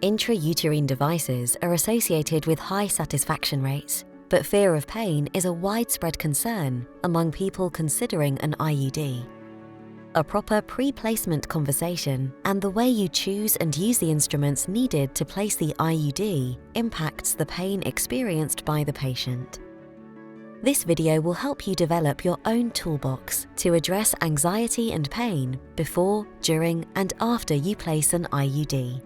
Intrauterine devices are associated with high satisfaction rates, but fear of pain is a widespread concern among people considering an IUD. A proper pre-placement conversation and the way you choose and use the instruments needed to place the IUD impacts the pain experienced by the patient. This video will help you develop your own toolbox to address anxiety and pain before, during, and after you place an IUD.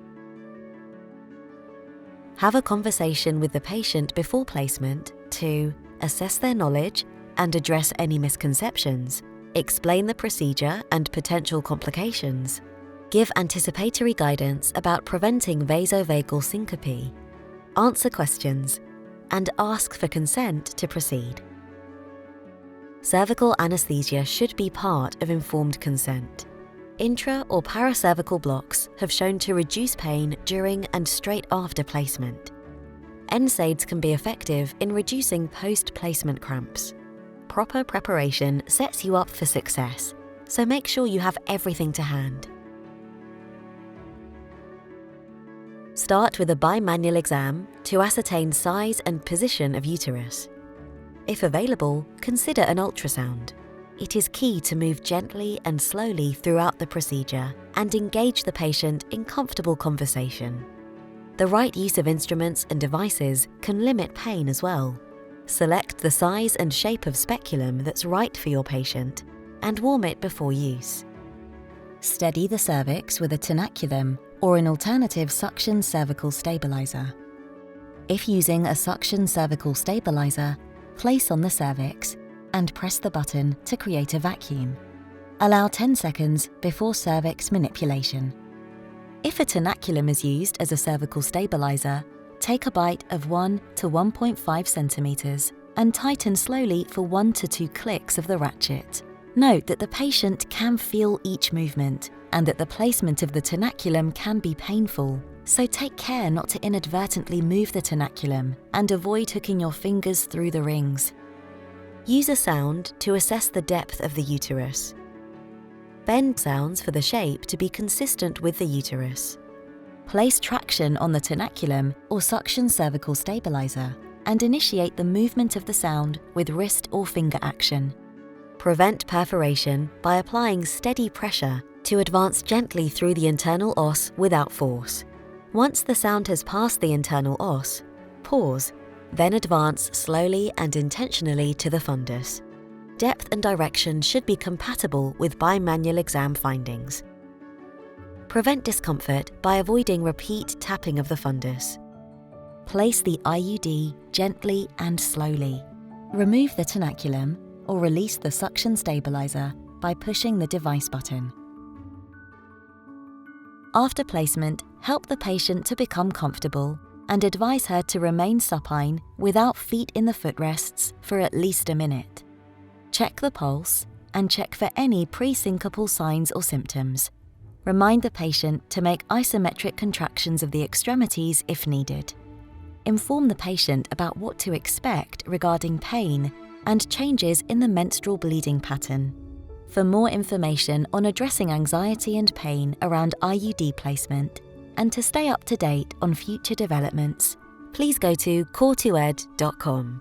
Have a conversation with the patient before placement to assess their knowledge and address any misconceptions, explain the procedure and potential complications, give anticipatory guidance about preventing vasovagal syncope, answer questions, and ask for consent to proceed. Cervical anesthesia should be part of informed consent. Intra- or paracervical blocks have shown to reduce pain during and straight after placement. NSAIDs can be effective in reducing post-placement cramps. Proper preparation sets you up for success, so make sure you have everything to hand. Start with a bimanual exam to ascertain size and position of uterus. If available, consider an ultrasound. It is key to move gently and slowly throughout the procedure and engage the patient in comfortable conversation. The right use of instruments and devices can limit pain as well. Select the size and shape of speculum that's right for your patient and warm it before use. Steady the cervix with a tenaculum or an alternative suction cervical stabilizer. If using a suction cervical stabilizer, place on the cervix and press the button to create a vacuum. Allow 10 seconds before cervix manipulation. If a tenaculum is used as a cervical stabilizer, take a bite of 1 to 1.5 centimeters and tighten slowly for 1 to 2 clicks of the ratchet. Note that the patient can feel each movement and that the placement of the tenaculum can be painful, so take care not to inadvertently move the tenaculum and avoid hooking your fingers through the rings. Use a sound to assess the depth of the uterus. Bend sounds for the shape to be consistent with the uterus. Place traction on the tenaculum or suction cervical stabilizer and initiate the movement of the sound with wrist or finger action. Prevent perforation by applying steady pressure to advance gently through the internal os without force. Once the sound has passed the internal os, pause. Then advance slowly and intentionally to the fundus. Depth and direction should be compatible with bimanual exam findings. Prevent discomfort by avoiding repeat tapping of the fundus. Place the IUD gently and slowly. Remove the tenaculum or release the suction stabilizer by pushing the device button. After placement, help the patient to become comfortable and advise her to remain supine without feet in the footrests for at least a minute. Check the pulse and check for any pre-syncopal signs or symptoms. Remind the patient to make isometric contractions of the extremities if needed. Inform the patient about what to expect regarding pain and changes in the menstrual bleeding pattern. For more information on addressing anxiety and pain around IUD placement, and to stay up to date on future developments, please go to core2ed.com.